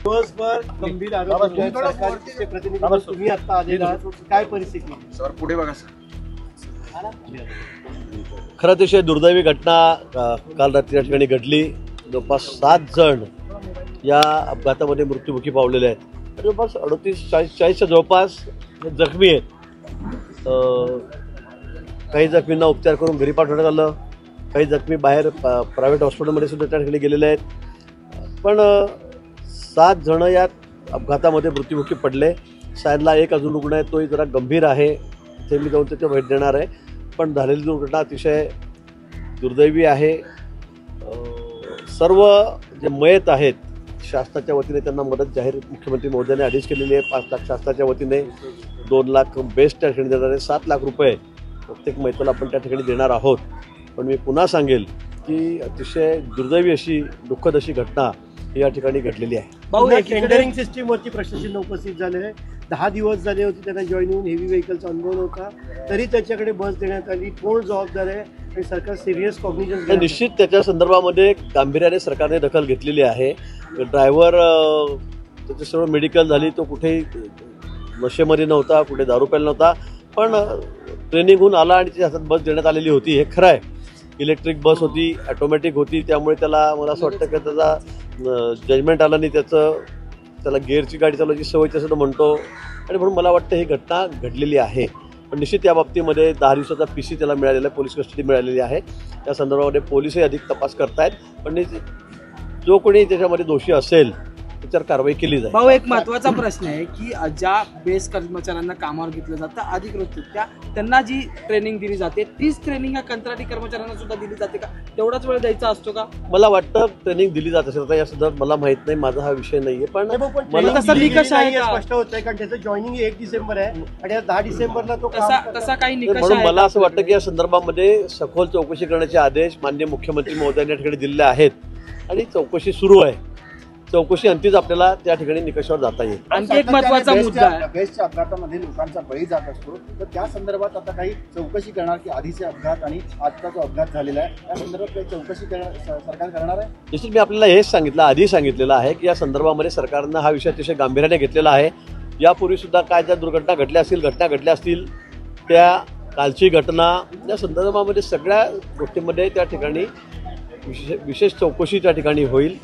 दिवसभर गंभीर आरोप सरकारचे प्रतिनिधी तुम्ही आता आलेला काय परिस्थिती सर पुढे बघा सर. खरं अतिशय दुर्दैवी घटना काल रात्री या ठिकाणी घडली. जवळपास 7 जण या अपघातामध्ये मृत्युमुखी पावलेले आहेत. जवळपास 38-40च्या जवळपास जखमी आहेत. काही जखमींना उपचार करून घरी पाठवण्यात आलं. काही जखमी बाहेर प्रायव्हेट हॉस्पिटलमध्ये सुद्धा त्या ठिकाणी गेलेले आहेत. पण 7 जण या अपघातामध्ये मृत्युमुखी पडले. सायदला एक अजून रुग्ण आहे, तोही जरा गंभीर आहे. ते मी जाऊन त्याच्या भेट देणार आहे. पण झालेली दुर्घटना अतिशय दुर्दैवी आहे. सर्व जे मयत आहेत शासनाच्या वतीने त्यांना मदत जाहीर मुख्यमंत्री महोदयांनी आदेश केलेली आहे. 5 लाख शासनाच्या वतीने, 2 लाख बेस्ट त्या ठिकाणी देणार आहे, 7 लाख रुपये प्रत्येक मयताला आपण त्या ठिकाणी देणार आहोत. पण मी पुन्हा सांगेल की अतिशय दुर्दैवी अशी दुःखद अशी घटना या ठिकाणी घडलेली आहे. टेंडरिंग सिस्टीमवरती प्रशासन उपस्थित झाले. 10 दिवस झाले होते त्यांना जॉईन होऊन. हेवी व्हेकलचा अनुभव नव्हता तरी त्याच्याकडे बस देण्यात आली. कोण जबाबदार आहे आणि सरकार सिरियस कॉग्निजन्स निश्चित त्याच्या संदर्भामध्ये गांभीर्याने सरकारने दखल घेतलेली आहे. ड्रायव्हर त्याची सर्व मेडिकल झाली. तो कुठेही नशेमध्ये नव्हता, कुठे दारू प्यायला नव्हता. पण ट्रेनिंग होऊन आला आणि त्याच्या हातात बस देण्यात आलेली होती. हे खरं आहे. इलेक्ट्रिक बस होती, ऑटोमॅटिक होती. त्यामुळे त्याला मला असं वाटतं की त्याचा जजमेंट आलं नाही. त्याला गिअरची गाडी चालवायची सवय असं तो म्हणतो. आणि म्हणून मला वाटतं ही घटना घडलेली आहे. पण निश्चित या बाबतीमध्ये 10 दिवसाचा PC त्याला मिळालेला आहे, पोलीस कस्टडी मिळालेली आहे. त्या संदर्भामध्ये पोलीसही अधिक तपास करतायत. पण जो कोणी त्याच्यामध्ये दोषी असेल त्याच्यावर कारवाई केली जाईल. भाऊ, एक महत्त्वाचा प्रश्न आहे की ज्या बेस कर्मचाऱ्यांना कामावर घेतलं जातं अधिकृतरित्या, त्यांना जी ट्रेनिंग दिली जाते तीच ट्रेनिंग ह्या कंत्राटी कर्मचाऱ्यांना सुद्धा दिली जाते का? तेवढाच वेळ द्यायचा असतो का? मला वाटतं ट्रेनिंग दिली जात असेल. आता या संदर्भात मला माहित नाही, माझा हा विषय नाहीये. पण मला तसं निकष आहे स्पष्ट होत आहे कारण त्याचं जॉईनिंग 1 डिसेंबर आहे आणि 10 डिसेंबरला तो तसा काही निकष म्हणून आहे. मला असं वाटतं की या संदर्भामध्ये सखोल चौकशी करण्याचे आदेश माननीय मुख्यमंत्री महोदयांनी या ठिकाणी दिलेले आहेत आणि चौकशी सुरू आहे. चौकशी अंतीच आपल्याला त्या ठिकाणी निकषावर जाता येईल. आणखी एक महत्त्वाचा मुद्दा आहे, बेस्टच्या अपघातामध्ये लोकांचा बळी जात असतो. तर त्या संदर्भात आता काही चौकशी करणार की आधीचे अपघात आणि आजचा जो अपघात झालेला आहे त्या संदर्भात काही चौकशी सरकार करणार आहे? निश्चित मी आपल्याला हेच सांगितलं, आधी सांगितलेलं आहे की या संदर्भामध्ये सरकारनं हा विषय अतिशय गांभीर्याने घेतलेला आहे. यापूर्वी सुद्धा काय ज्या दुर्घटना घडल्या असतील त्या कालची घटना या संदर्भामध्ये सगळ्या गोष्टींमध्ये त्या ठिकाणी विशेष चौकशी त्या ठिकाणी होईल.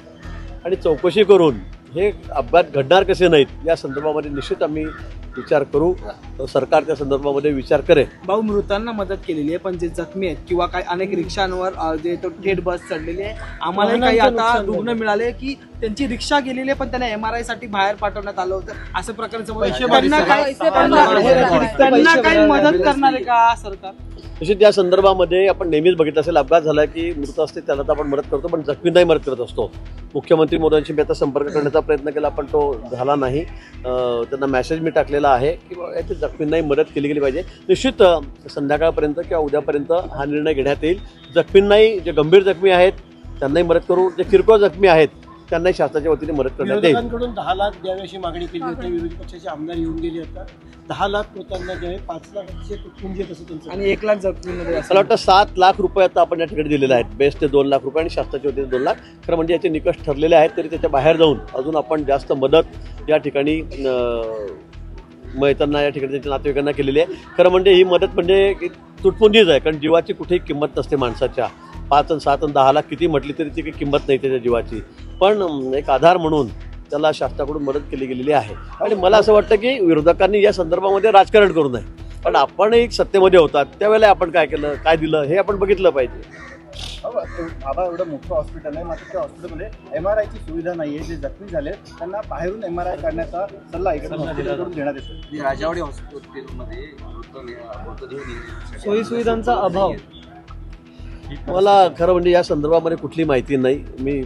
आणि चौकशी करून हे अपघात घडणार कसे नाहीत या संदर्भामध्ये निश्चित आम्ही विचार करू. सरकार त्या संदर्भामध्ये विचार करेल. भाऊ, मृतांना मदत केलेली आहे पण जे जखमी आहेत किंवा काही अनेक रिक्षांवर जे तो थेट बस चढलेली आहे, आम्हाला काही आता रुग्ण मिळाले की त्यांची रिक्षा गेलेली आहे पण त्यांना MRI साठी बाहेर पाठवण्यात आलं होतं. असं प्रकारचं त्यांना काही मदत करणार आहे का सरकार? निश्चित या संदर्भामध्ये आपण नेहमीच बघितलं असेल, अपघात झाला की मृत असते त्याला तर आपण मदत करतो पण जखमींनाही मदत करत असतो. मुख्यमंत्री मोदयांशी मी आता संपर्क करण्याचा प्रयत्न केला पण तो झाला नाही. त्यांना मेसेज मी टाकलेला आहे की याची जखमींनाही मदत केली गेली पाहिजे. निश्चित संध्याकाळपर्यंत किंवा उद्यापर्यंत हा निर्णय घेण्यात येईल. जखमींनाही, जे गंभीर जखमी आहेत त्यांनाही मदत करू, जे किरकोळ जखमी आहेत त्यांनाही शासनाच्या वतीने मदत करण्यात येईल. विरोधकांकडून 10 लाख द्यावी अशी मागणी केली होती. विरोधी पक्षाचे आमदार येऊन गेले होता. 10 लाख मृतांना द्यावे, 5 लाखाचे तुटपुंजे तसं त्यांचं आणि 1 लाख जखमींमध्ये मला वाटतं 7 लाख रुपये आता आपण या ठिकाणी दिलेले आहेत. बेस्ट ते 2 लाख रुपये आणि शासनाच्या वतीने 2 लाख. खरं म्हणजे याचे निकष ठरलेले आहेत तरी त्याच्या बाहेर जाऊन अजून आपण जास्त मदत या ठिकाणी मयतांना या ठिकाणी त्यांच्या नातेवाईकांना केलेली आहे. खरं म्हणजे ही मदत म्हणजे तुटपुंजीच आहे कारण जीवाची कुठेही किंमत नसते माणसाच्या. 5 आणि 7 आणि 10 लाख किती म्हटली तरी ती काही किंमत नाही त्याच्या जीवाची. पण एक आधार म्हणून त्याला शासनाकडून मदत केली गेलेली आहे. आणि मला असं वाटतं की विरोधकांनी या संदर्भामध्ये राजकारण करू नये. पण आपण एक सत्तेमध्ये होतात त्यावेळेला आपण काय केलं, काय दिलं हे आपण बघितलं पाहिजे. बाबा एवढं मोठं हॉस्पिटल आहे मात्र त्या हॉस्पिटलमध्ये MRIची सुविधा नाही आहे. जे जखमी झाले त्यांना बाहेरून MRI काढण्याचा सल्ला इकडे हॉस्पिटलकडून देण्यात येतो. राजावाडी हॉस्पिटलमध्ये सोयी सुविधांचा अभाव. मला खरं म्हणजे या संदर्भामध्ये कुठली माहिती नाही. मी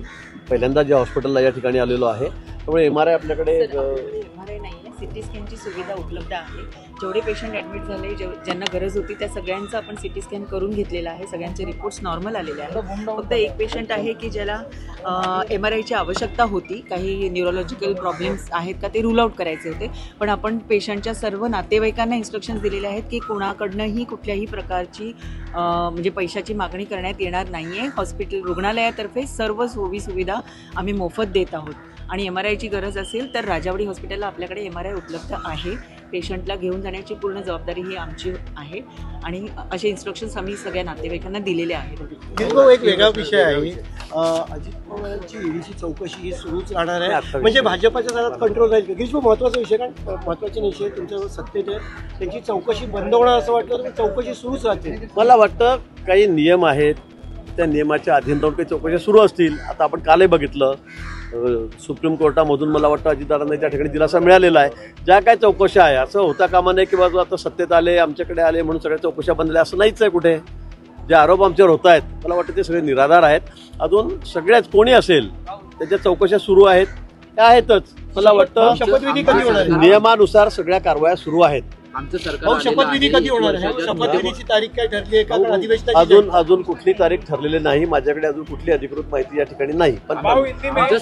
पहिल्यांदा ज्या हॉस्पिटलला या ठिकाणी आलेलो आहे त्यामुळे MRI आपल्याकडे MRI नाही आहे. CT स्कॅनची सुविधा उपलब्ध आहे. जेवढे पेशंट ॲडमिट झाले ज्यांना गरज होती त्या सगळ्यांचं आपण CT स्कॅन करून घेतलेला आहे. सगळ्यांचे रिपोर्ट्स नॉर्मल आलेले आहेत. फक्त एक पेशंट आहे की ज्याला MRIची आवश्यकता होती. काही न्यूरोलॉजिकल प्रॉब्लेम्स आहेत का ते रूल आउट करायचे होते. पण आपण पेशंटच्या सर्व नातेवाईकांना इन्स्ट्रक्शन्स दिलेले आहेत की कोणाकडनंही कुठल्याही प्रकारची म्हणजे पैशाची मागणी करण्यात येणार नाही आहे. हॉस्पिटल रुग्णालयातर्फे सर्व सोयी सुविधा आम्ही मोफत देत आहोत. आणि MRIची गरज असेल तर राजावडी हॉस्पिटलला आपल्याकडे MRI उपलब्ध आहे. पेशंटला घेऊन जाण्याची पूर्ण जबाबदारी ही आमची आहे आणि असे इन्स्ट्रक्शन्स आम्ही सगळ्या नातेवाईकांना दिलेले आहेत. गिरीश, एक वेगळा विषय आहे. अजित पवारांची ईडीची चौकशी ही सुरूच राहणार आहे. म्हणजे भाजपच्या घरात कंट्रोल राहील. गिरीश, महत्त्वाचा विषय काय महत्त्वाचे विषय तुमच्यावर सत्तेत आहे त्यांची चौकशी बंद होणार असं वाटतं तर चौकशी सुरूच राहते? मला वाटतं काही नियम आहेत त्या नियमाच्या अधीन राहून काही चौकशा सुरू असतील. आता आपण कालही बघितलं सुप्रीम कोर्टामधून मला वाटतं अजितदादांना त्या ठिकाणी दिलासा मिळालेला आहे. ज्या काय चौकशा आहे असं होता कामा नाही की बाबा आता सत्तेत आले आमच्याकडे आले म्हणून सगळ्या चौकशा बंदल्या असं नाहीच आहे. कुठे जे आरोप आमच्यावर होत आहेत मला वाटतं ते सगळे निराधार आहेत. अजून सगळ्याच कोणी असेल त्याच्या चौकशा सुरू आहेत त्या आहेतच. मला वाटतं शपथविधी कधी होणार आहे? नियमानुसार सगळ्या कारवाया सुरू आहेत. आमचं सरकार शपथविधी कधी होणार आहे? शपथविधीची तारीख काय ठरली आहे का? अधिवेशनाची अजून कुठली तारीख ठरलेली नाही. माझ्याकडे अजून कुठली अधिकृत माहिती या ठिकाणी नाही. पण